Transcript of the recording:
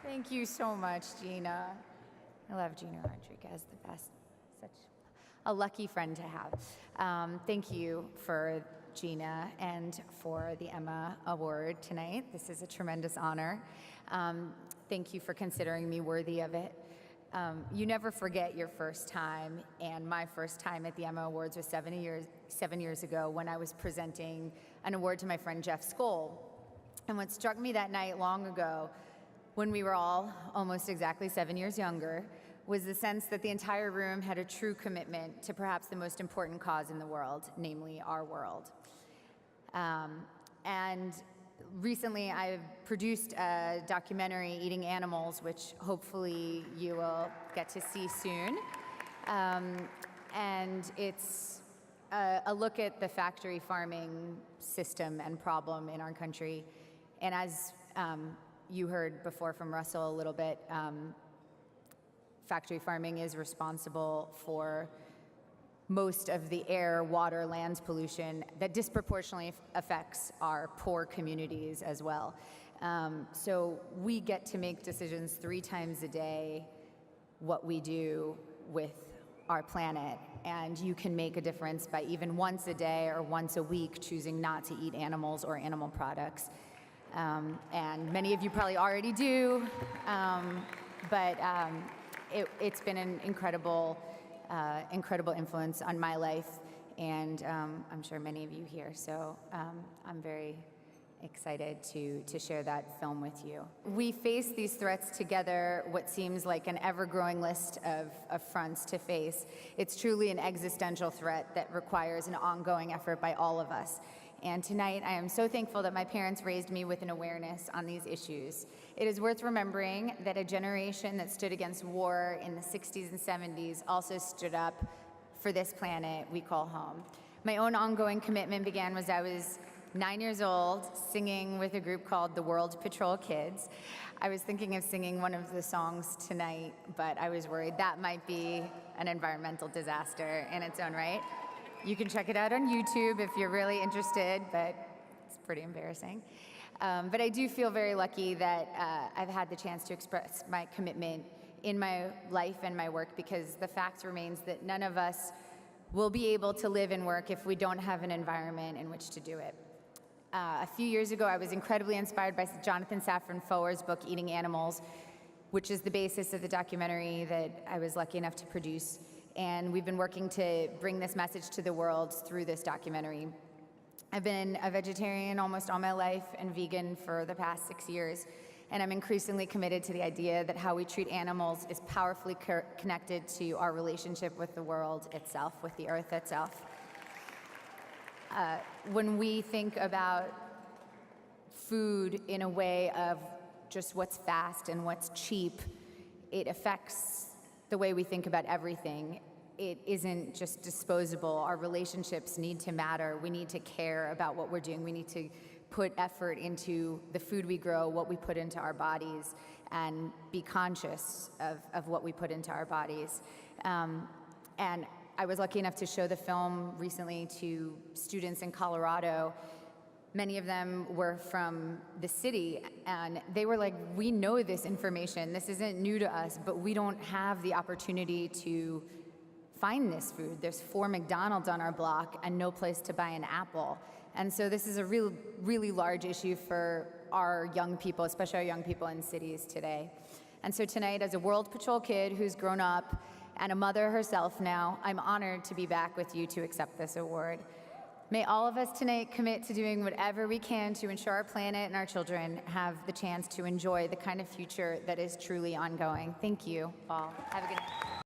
Thank you so much, Gina. I love Gina Rodriguez, the best. Such a lucky friend to have. Thank you for Gina and for the EMA Award tonight. This is a tremendous honor. Thank you for considering me worthy of it. You never forget your first time, and my first time at the EMA Awards was 7 years ago when I was presenting an award to my friend Jeff Skoll. And what struck me that night long ago, when we were all almost exactly 7 years younger, was the sense that the entire room had a true commitment to perhaps the most important cause in the world, namely our world. And recently I've produced a documentary, Eating Animals, which hopefully you will get to see soon. And it's a look at the factory farming system and problem in our country. And as you heard before from Russell a little bit, factory farming is responsible for most of the air, water, land pollution that disproportionately affects our poor communities as well. So we get to make decisions 3 times a day what we do with our planet, and you can make a difference by even once a day or once a week choosing not to eat animals or animal products. And many of you probably already do, but it's been an incredible influence on my life, and I'm sure many of you here. So I'm very excited to share that film with you. We face these threats together, what seems like an ever-growing list of fronts to face. It's truly an existential threat that requires an ongoing effort by all of us. And tonight, I am so thankful that my parents raised me with an awareness on these issues. It is worth remembering that a generation that stood against war in the 60s and 70s also stood up for this planet we call home. My own ongoing commitment began when I was 9 years old, singing with a group called the World Patrol Kids. I was thinking of singing one of the songs tonight, but I was worried that might be an environmental disaster in its own right. You can check it out on YouTube if you're really interested, but it's pretty embarrassing. But I do feel very lucky that I've had the chance to express my commitment in my life and my work, because the fact remains that none of us will be able to live and work if we don't have an environment in which to do it. A few years ago, I was incredibly inspired by Jonathan Safran Foer's book, Eating Animals, which is the basis of the documentary that I was lucky enough to produce. And we've been working to bring this message to the world through this documentary. I've been a vegetarian almost all my life and vegan for the past 6 years, and I'm increasingly committed to the idea that how we treat animals is powerfully connected to our relationship with the world itself, with the earth itself. When we think about food in a way of just what's fast and what's cheap, it affects the way we think about everything. It isn't just disposable. Our relationships need to matter. We need to care about what we're doing. We need to put effort into the food we grow, what we put into our bodies, and be conscious of what we put into our bodies. And I was lucky enough to show the film recently to students in Colorado. Many of them were from the city, and they were like, we know this information. This isn't new to us, but we don't have the opportunity to find this food. There's 4 McDonald's on our block and no place to buy an apple. And so this is a really large issue for our young people, especially our young people in cities today. And so tonight, as a World Patrol kid who's grown up and a mother herself now, I'm honored to be back with you to accept this award. May all of us tonight commit to doing whatever we can to ensure our planet and our children have the chance to enjoy the kind of future that is truly ongoing. Thank you all. Have a good night.